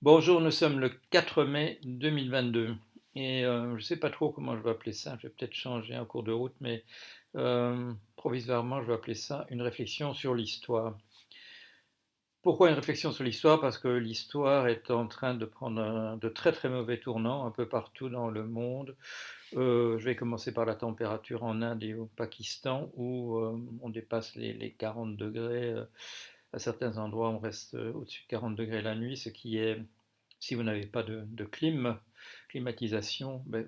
Bonjour, nous sommes le 4 mai 2022 et je ne sais pas trop comment je vais appeler ça, je vais peut-être changer en cours de route, mais provisoirement je vais appeler ça une réflexion sur l'histoire. Pourquoi une réflexion sur l'histoire? Parce que l'histoire est en train de prendre de très très mauvais tournants un peu partout dans le monde. Je vais commencer par la température en Inde et au Pakistan où on dépasse les 40 degrés. À certains endroits, on reste au-dessus de 40 degrés la nuit, ce qui est, si vous n'avez pas de climatisation, ben,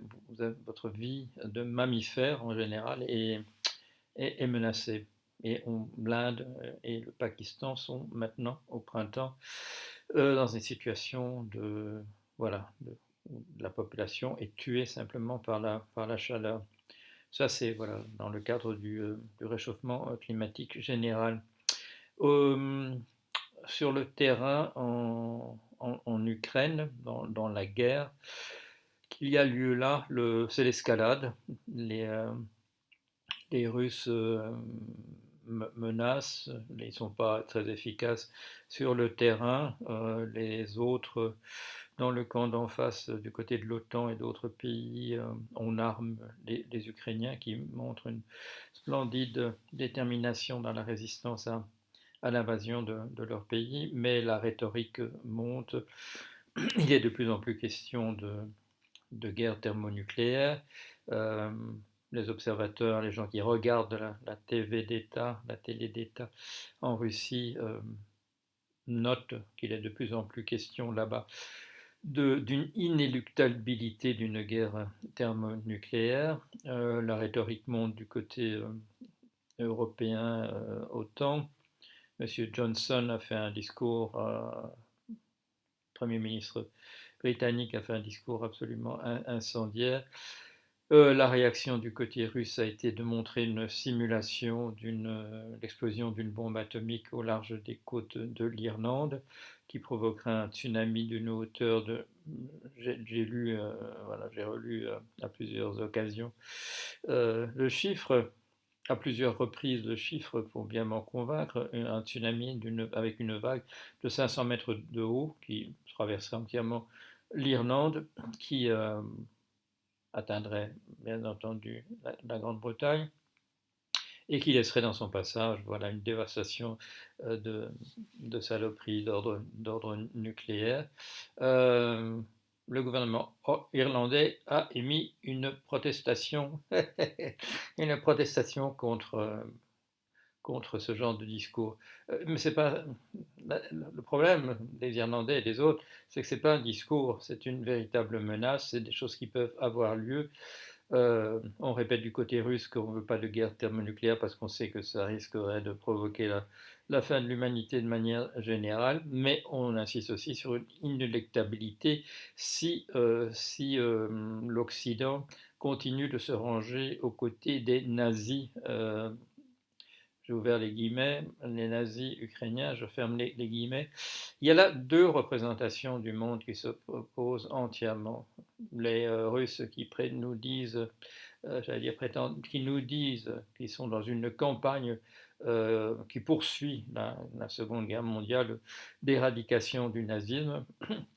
votre vie de mammifère en général est menacée. Et l'Inde et le Pakistan sont maintenant, au printemps, dans une situation de, voilà, où la population est tuée simplement par la chaleur. Ça, c'est voilà, dans le cadre du réchauffement climatique général. Euh, sur le terrain en Ukraine, dans la guerre qu'il y a lieu là, c'est l'escalade. Les, euh, les Russes menacent, ils ne sont pas très efficaces sur le terrain. Les autres, dans le camp d'en face, du côté de l'OTAN et d'autres pays, on arme les Ukrainiens qui montrent une splendide détermination dans la résistance à l'invasion de leur pays, mais la rhétorique monte. Il est de plus en plus question de guerre thermonucléaire. Euh, les observateurs, les gens qui regardent la TV d'État, la télé d'État en Russie, notent qu'il est de plus en plus question là-bas d'une inéluctabilité d'une guerre thermonucléaire. La rhétorique monte du côté européen autant. Monsieur Johnson a fait un discours, Premier ministre britannique a fait un discours absolument incendiaire. La réaction du côté russe a été de montrer une simulation l'explosion d'une bombe atomique au large des côtes de l'Irlande, qui provoquerait un tsunami d'une hauteur de. J'ai lu, voilà, j'ai relu à plusieurs occasions le chiffre à plusieurs reprises le chiffre pour bien m'en convaincre, un tsunami avec une vague de 500 mètres de haut qui traverserait entièrement l'Irlande, qui atteindrait bien entendu la Grande-Bretagne et qui laisserait dans son passage voilà, une dévastation de saloperies d'ordre nucléaire. Euh, le gouvernement irlandais a émis une protestation, une protestation contre ce genre de discours. Mais c'est pas le problème des Irlandais et des autres, c'est que c'est pas un discours, c'est une véritable menace, c'est des choses qui peuvent avoir lieu. On répète du côté russe qu'on ne veut pas de guerre thermonucléaire parce qu'on sait que ça risquerait de provoquer la fin de l'humanité de manière générale, mais on insiste aussi sur une inéluctabilité si l'Occident continue de se ranger aux côtés des nazis. J'ai ouvert les guillemets, les nazis ukrainiens, je ferme les guillemets. Il y a là deux représentations du monde qui s'opposent entièrement. Les Russes qui nous disent, j'allais dire prétendent, qui nous disent qu'ils sont dans une campagne qui poursuit la Seconde Guerre mondiale d'éradication du nazisme.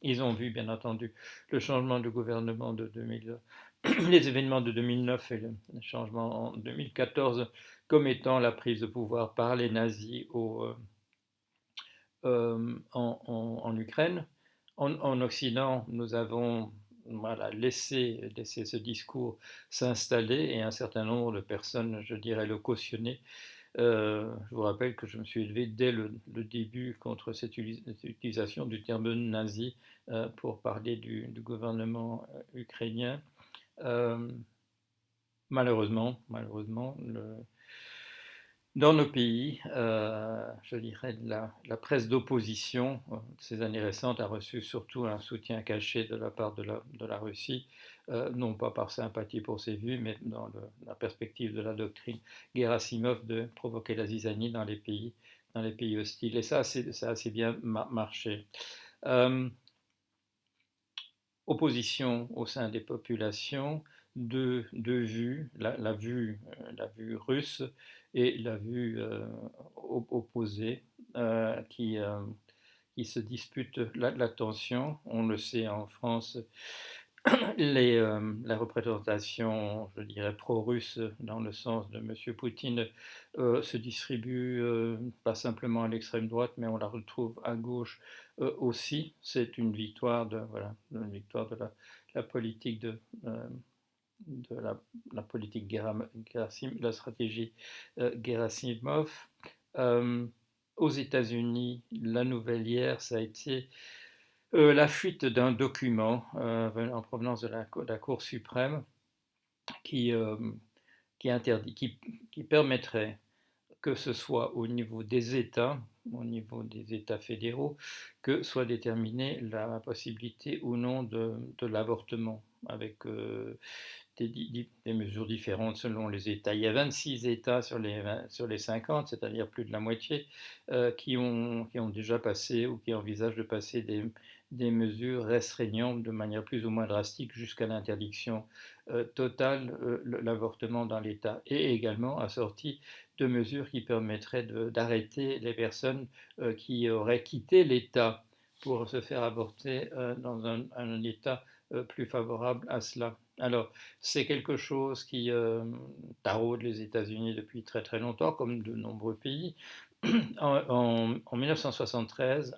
Ils ont vu, bien entendu, le changement de gouvernement de 2000, les événements de 2009 et le changement en 2014 comme étant la prise de pouvoir par les nazis en Ukraine. En Occident, nous avons voilà, laissé ce discours s'installer et un certain nombre de personnes, je dirais, le cautionner. Je vous rappelle que je me suis élevé dès le début contre cette utilisation du terme nazi pour parler du gouvernement ukrainien. Euh, malheureusement, dans nos pays, je dirais, la presse d'opposition de ces années récentes a reçu surtout un soutien caché de la part de la Russie, non pas par sympathie pour ses vues, mais dans la perspective de la doctrine Gerasimov de provoquer la zizanie dans les pays hostiles. Et ça a assez bien marché. Euh, Opposition au sein des populations, deux vues, la vue russe et la vue opposée, qui se disputent l'attention. On le sait en France, la représentation, je dirais, pro-russe dans le sens de M. Poutine se distribue pas simplement à l'extrême droite, mais on la retrouve à gauche aussi. C'est une victoire voilà, une victoire de la politique euh, de la politique la stratégie Gerasimov. Euh, aux États-Unis, la nouvelle hier, ça a été la fuite d'un document en provenance de la Cour suprême qui, euh, qui interdit, qui permettrait que ce soit au niveau des États, au niveau des États fédéraux, que soit déterminée la possibilité ou non de l'avortement, avec des mesures différentes selon les États. Il y a 26 États sur les 50, c'est-à-dire plus de la moitié, qui ont déjà passé ou qui envisagent de passer des mesures restreignant de manière plus ou moins drastique jusqu'à l'interdiction totale l'avortement dans l'État, et également assorti de mesures qui permettraient d'arrêter les personnes qui auraient quitté l'État pour se faire avorter dans un État plus favorable à cela. Alors, c'est quelque chose qui taraude les États-Unis depuis très très longtemps, comme de nombreux pays. En 1973,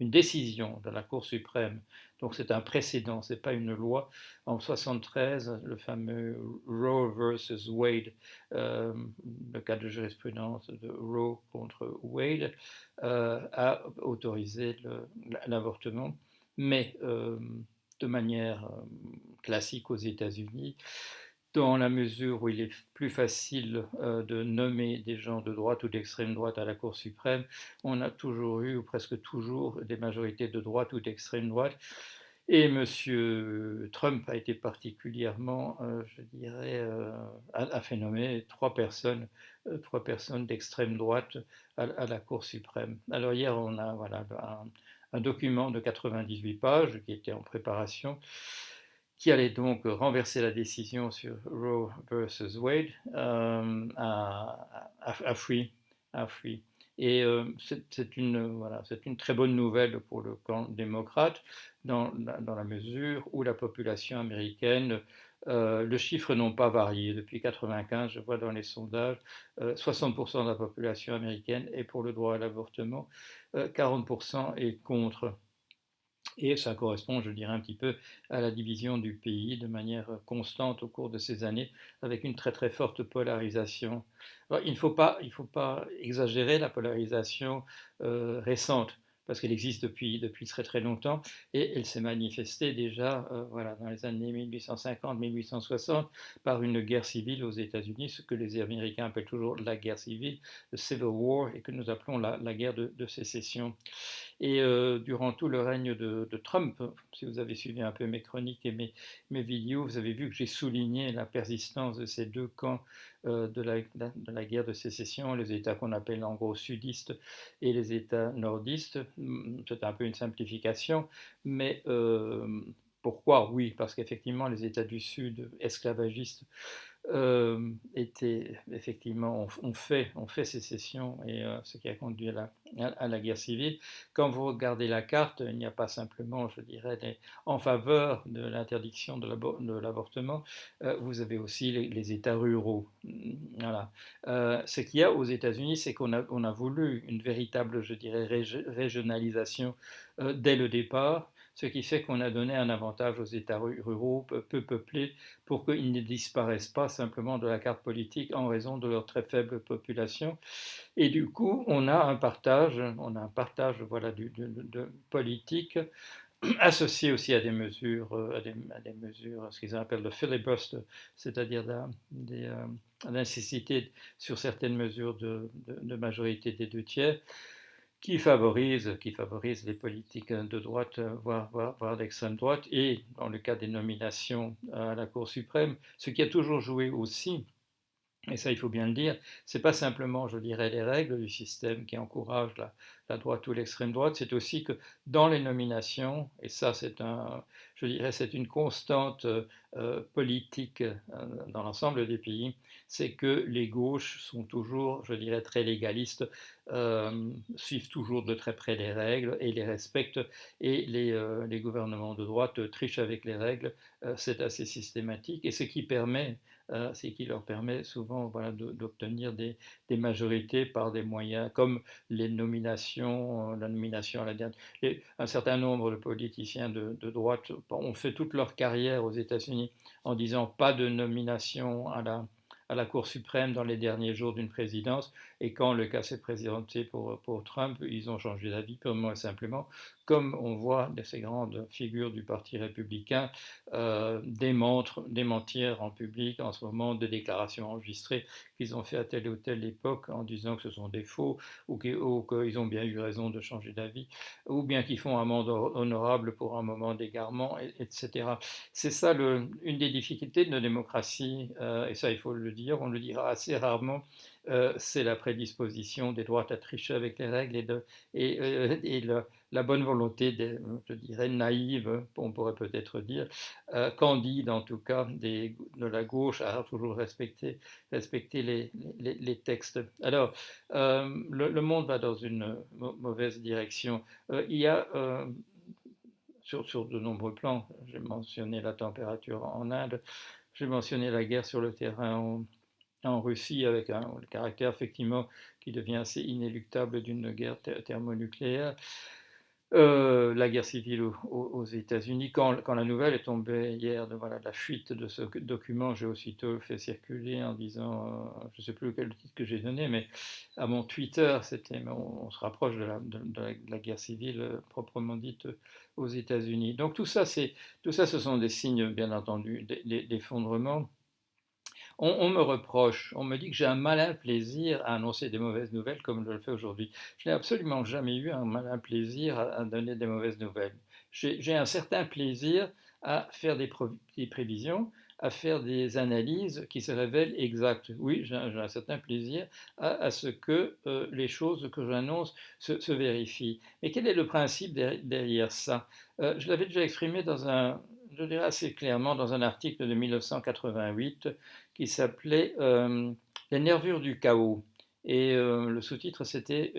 une décision de la Cour suprême, donc c'est un précédent, c'est pas une loi. En 1973, le fameux Roe versus Wade, le cas de jurisprudence de Roe contre Wade, a autorisé l'avortement, mais de manière classique aux États-Unis, dans la mesure où il est plus facile de nommer des gens de droite ou d'extrême droite à la Cour suprême, on a toujours eu, ou presque toujours, des majorités de droite ou d'extrême droite. Et M. Trump a été particulièrement, je dirais, a fait nommer trois personnes d'extrême droite à la Cour suprême. Alors hier, on a voilà, un document de 98 pages qui était en préparation, qui allait donc renverser la décision sur Roe versus Wade à Free. À Free. Et c'est voilà, une très bonne nouvelle pour le camp démocrate, dans la mesure où la population américaine, le chiffre n'ont pas varié. Depuis 1995, je vois dans les sondages, 60% de la population américaine est pour le droit à l'avortement, 40% est contre. Et ça correspond, je dirais, un petit peu à la division du pays de manière constante au cours de ces années, avec une très très forte polarisation. Alors, il faut pas exagérer la polarisation récente, parce qu'elle existe depuis très très longtemps, et elle s'est manifestée déjà voilà, dans les années 1850-1860 par une guerre civile aux États-Unis, ce que les Américains appellent toujours la guerre civile, le Civil War, et que nous appelons la guerre de sécession. Et durant tout le règne de Trump, si vous avez suivi un peu mes chroniques et mes vidéos, vous avez vu que j'ai souligné la persistance de ces deux camps de la guerre de sécession, les États qu'on appelle en gros sudistes et les États nordistes. C'est un peu une simplification, mais pourquoi? Oui, parce qu'effectivement, les États du Sud esclavagistes étaient effectivement ont fait sécession, et ce qui a conduit à la guerre civile. Quand vous regardez la carte, il n'y a pas simplement, je dirais, en faveur de l'interdiction de l'avortement, vous avez aussi les États ruraux. Voilà. Ce qu'il y a aux États-Unis, c'est on a voulu une véritable, je dirais, régionalisation dès le départ, ce qui fait qu'on a donné un avantage aux États ruraux peu peuplés pour qu'ils ne disparaissent pas simplement de la carte politique en raison de leur très faible population. Et du coup, on a un partage voilà, de politique associé aussi à des mesures, à des mesures, ce qu'ils appellent le filibuster, c'est-à-dire la nécessité sur certaines mesures de majorité des deux tiers, qui favorise les politiques de droite, voire d'extrême droite, et dans le cas des nominations à la Cour suprême, ce qui a toujours joué aussi, et ça il faut bien le dire, c'est pas simplement, je dirais, les règles du système qui encouragent la droite ou l'extrême droite, c'est aussi que dans les nominations, et ça je dirais, c'est une constante politique dans l'ensemble des pays, c'est que les gauches sont toujours, je dirais, très légalistes, suivent toujours de très près les règles et les respectent, et les gouvernements de droite trichent avec les règles, c'est assez systématique, et c'est qui leur permet souvent, voilà, d'obtenir des majorités par des moyens comme les nominations, la nomination à la dernière. Un certain nombre de politiciens de droite ont fait toute leur carrière aux États-Unis en disant pas de nomination à la Cour suprême dans les derniers jours d'une présidence, et quand le cas s'est présenté pour Trump, ils ont changé d'avis purement et simplement, comme on voit de ces grandes figures du Parti républicain démentir en public en ce moment des déclarations enregistrées qu'ils ont fait à telle ou telle époque en disant que ce sont des faux, ou qu'ils ont bien eu raison de changer d'avis, ou bien qu'ils font amende honorable pour un moment d'égarement, etc. C'est ça une des difficultés de nos démocraties, et ça il faut le dire, on le dira assez rarement, c'est la prédisposition des droites à tricher avec les règles et la bonne volonté, je dirais naïve, on pourrait peut-être dire, candide en tout cas, de la gauche à toujours respecter les textes. Alors, le monde va dans une mauvaise direction. Il y a sur de nombreux plans, j'ai mentionné la température en Inde, j'ai mentionné la guerre sur le terrain en Russie, avec le caractère effectivement qui devient assez inéluctable d'une guerre thermonucléaire. La guerre civile aux États-Unis. Quand la nouvelle est tombée hier de, voilà, de la fuite de ce document, j'ai aussitôt fait circuler en disant, je ne sais plus quel titre que j'ai donné, mais à mon Twitter, on se rapproche de la guerre civile proprement dite aux États-Unis. Donc tout ça, ce sont des signes, bien entendu, d'effondrement. On me reproche, on me dit que j'ai un malin plaisir à annoncer des mauvaises nouvelles comme je le fais aujourd'hui. Je n'ai absolument jamais eu un malin plaisir à donner des mauvaises nouvelles. J'ai un certain plaisir à faire des prévisions, à faire des analyses qui se révèlent exactes. Oui, j'ai un certain plaisir à ce que les choses que j'annonce se vérifient. Mais quel est le principe derrière ça? Je l'avais déjà exprimé je dirais assez clairement, dans un article de 1988 qui s'appelait Les nervures du chaos. Et le sous-titre, c'était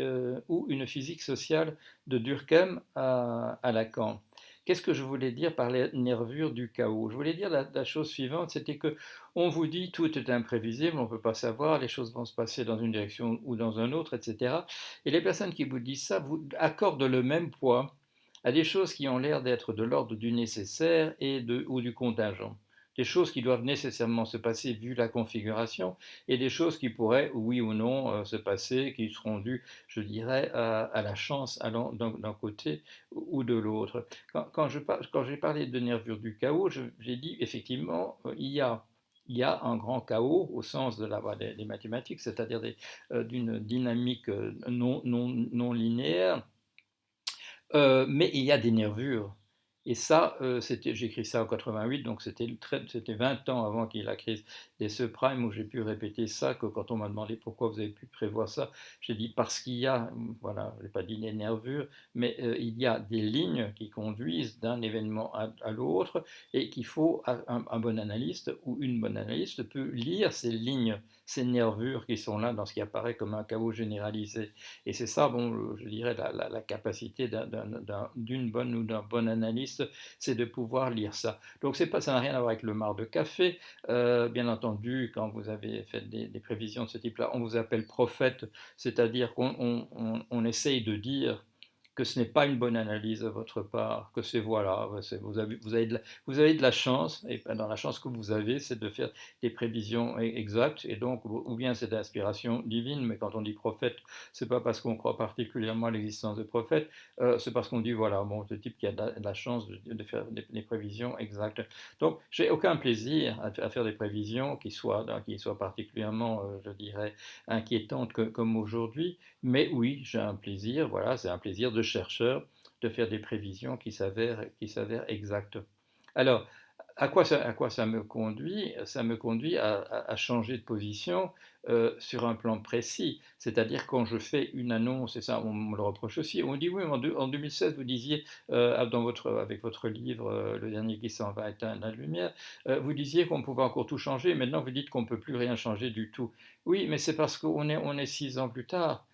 Ou une physique sociale de Durkheim à Lacan. Qu'est-ce que je voulais dire par les nervures du chaos? Je voulais dire la chose suivante, c'était que on vous dit tout est imprévisible, on ne peut pas savoir, les choses vont se passer dans une direction ou dans une autre, etc. Et les personnes qui vous disent ça vous accordent le même poids à des choses qui ont l'air d'être de l'ordre du nécessaire ou du contingent. Des choses qui doivent nécessairement se passer vu la configuration, et des choses qui pourraient, oui ou non, se passer, qui seront dues, je dirais, à la chance allant d'un côté ou de l'autre. Quand j'ai parlé de nervure du chaos, j'ai dit effectivement, il y a un grand chaos au sens des mathématiques, c'est-à-dire d'une dynamique non linéaire, mais il y a des nervures. Et ça, j'ai écrit ça en 88, donc c'était 20 ans avant qu'il y ait la crise des subprimes, où j'ai pu répéter ça, que quand on m'a demandé pourquoi vous avez pu prévoir ça, j'ai dit parce qu'il y a, voilà, je n'ai pas dit des nervures, mais il y a des lignes qui conduisent d'un événement à l'autre, et qu'il faut, un bon analyste ou une bonne analyste peut lire ces lignes, ces nervures qui sont là dans ce qui apparaît comme un chaos généralisé. Et c'est ça, bon, je dirais, la capacité d'une bonne ou d'un bon analyste, c'est de pouvoir lire ça. Donc ça n'a rien à voir avec le marc de café. Bien entendu, quand vous avez fait des prévisions de ce type-là, on vous appelle prophète, c'est-à-dire qu'on essaye de dire que ce n'est pas une bonne analyse de votre part, que c'est voilà, vous avez de la chance, et dans la chance que vous avez, c'est de faire des prévisions exactes, et donc, ou bien c'est d'inspiration divine, mais quand on dit prophète, c'est pas parce qu'on croit particulièrement à l'existence de prophètes, c'est parce qu'on dit voilà, bon, ce type qui a de la chance de faire des prévisions exactes. Donc, j'ai aucun plaisir à faire des prévisions qui soient particulièrement, je dirais, inquiétantes comme aujourd'hui, mais oui, j'ai un plaisir, voilà, c'est un plaisir de chercheur de faire des prévisions qui s'avèrent exactes. Alors, À quoi ça me conduit? Ça me conduit à changer de position, sur un plan précis. C'est-à-dire quand je fais une annonce, et ça on me le reproche aussi, on me dit: «Oui, mais en 2016 vous disiez, dans votre avec votre livre, Le dernier qui s'en va éteindre la lumière, vous disiez qu'on pouvait encore tout changer, maintenant vous dites qu'on ne peut plus rien changer du tout». Oui, mais c'est parce qu'on est 6 ans plus tard.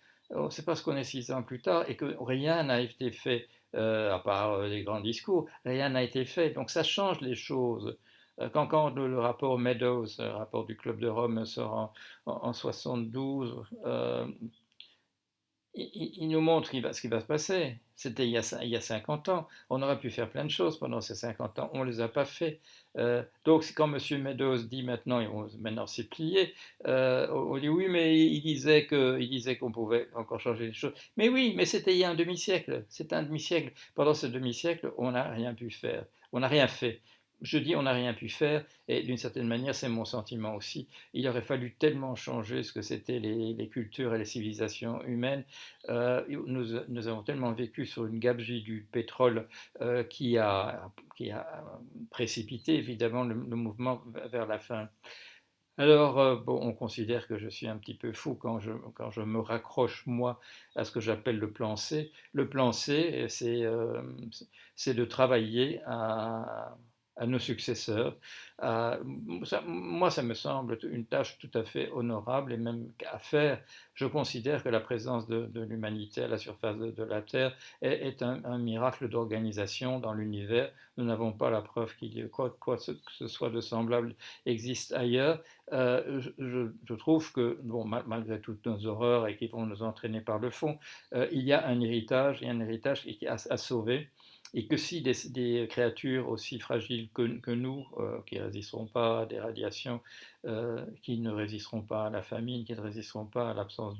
C'est parce qu'on est 6 ans plus tard et que rien n'a été fait, à part, les grands discours, rien n'a été fait. Donc ça change les choses. Quand le rapport Meadows, le rapport du Club de Rome sort en 72, il nous montre ce qui va se passer. C'était il y a 50 ans. On aurait pu faire plein de choses pendant ces 50 ans. On ne les a pas fait. Donc quand M. Meadows dit maintenant, maintenant c'est plié, on dit oui, mais il disait qu'on pouvait encore changer les choses. Mais oui, mais c'était il y a un demi-siècle. C'est un demi-siècle. Pendant ce demi-siècle, on n'a rien pu faire. On n'a rien fait. Je dis on n'a rien pu faire, et d'une certaine manière, c'est mon sentiment aussi. Il aurait fallu tellement changer ce que c'était les cultures et les civilisations humaines. Nous avons tellement vécu sur une gabegie du pétrole, qui a précipité évidemment le mouvement vers la fin. Alors, bon, on considère que je suis un petit peu fou quand je me raccroche, moi, à ce que j'appelle le plan C. Le plan C, c'est de travailler à nos successeurs. Moi, ça me semble une tâche tout à fait honorable et même à faire. Je considère que la présence de l'humanité à la surface de la Terre est un miracle d'organisation dans l'univers. Nous n'avons pas la preuve qu'il y ait quoi que ce soit de semblable existe ailleurs. Je trouve que, bon, malgré toutes nos horreurs et qui vont nous entraîner par le fond, il y a il y a un héritage à sauver, et que si des créatures aussi fragiles que nous, qui ne résisteront pas à des radiations, qui ne résisteront pas à la famine, qui ne résisteront pas à l'absence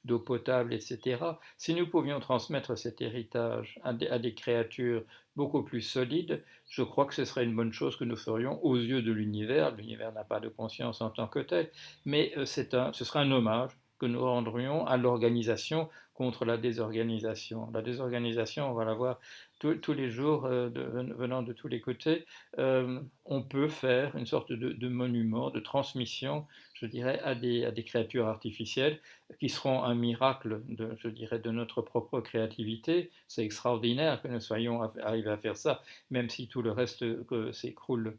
d'eau potable, etc., si nous pouvions transmettre cet héritage à des créatures beaucoup plus solides, je crois que ce serait une bonne chose que nous ferions aux yeux de l'univers. L'univers n'a pas de conscience en tant que tel, mais ce serait un hommage que nous rendrions à l'organisation contre la désorganisation. La désorganisation, on va la voir tous les jours, venant de tous les côtés. On peut faire une sorte de monument, de transmission, je dirais, à des créatures artificielles qui seront un miracle, je dirais, de notre propre créativité. C'est extraordinaire que nous soyons arrivés à faire ça, même si tout le reste s'écroule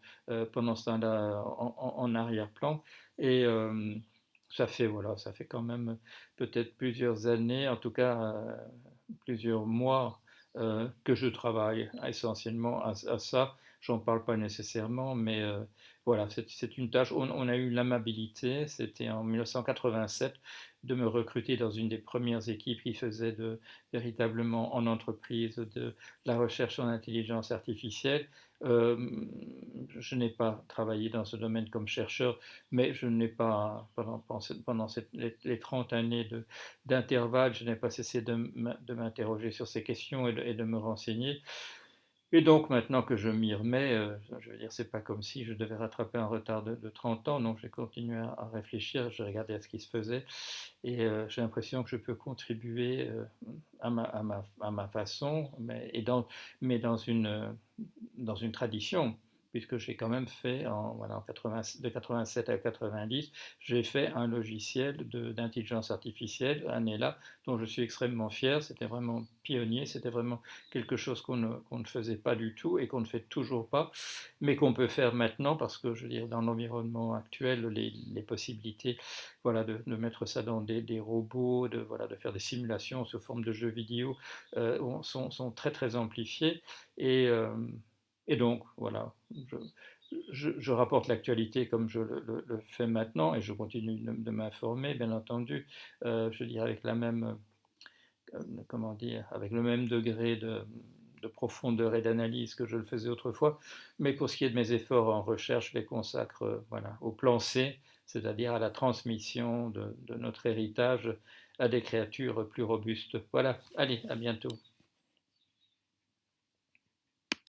pendant ce temps-là en arrière-plan. Et ça fait, voilà, ça fait quand même peut-être plusieurs années, en tout cas plusieurs mois, que je travaille essentiellement à ça. J'en parle pas nécessairement, mais voilà, c'est une tâche. On a eu l'amabilité, c'était en 1987, de me recruter dans une des premières équipes qui faisait véritablement en entreprise de la recherche en intelligence artificielle. Euh, je n'ai pas travaillé dans ce domaine comme chercheur, mais je n'ai pas, pendant les 30 années d'intervalle, je n'ai pas cessé de m'interroger sur ces questions et de me renseigner. Et donc maintenant que je m'y remets, je veux dire, c'est pas comme si je devais rattraper un retard de 30 ans, donc j'ai continué à réfléchir, j'ai regardé à ce qui se faisait, et j'ai l'impression que je peux contribuer à ma façon, mais dans une tradition, puisque j'ai quand même fait, voilà, de 87 à 90, j'ai fait un logiciel d'intelligence artificielle, année-là, dont je suis extrêmement fier. C'était vraiment pionnier, c'était vraiment quelque chose qu'on ne faisait pas du tout et qu'on ne fait toujours pas, mais qu'on peut faire maintenant parce que, je veux dire, dans l'environnement actuel, les possibilités, voilà, de mettre ça dans des robots, voilà, de faire des simulations sous forme de jeux vidéo, sont très très amplifiées. Et, euh, et donc, voilà, je, je rapporte l'actualité comme je le fais maintenant, et je continue de m'informer, bien entendu, je dirais avec la même, comment dire, avec le même degré de profondeur et d'analyse que je le faisais autrefois. Mais pour ce qui est de mes efforts en recherche, je les consacre, voilà, au plan C, c'est-à-dire à la transmission de notre héritage à des créatures plus robustes. Voilà, allez, à bientôt.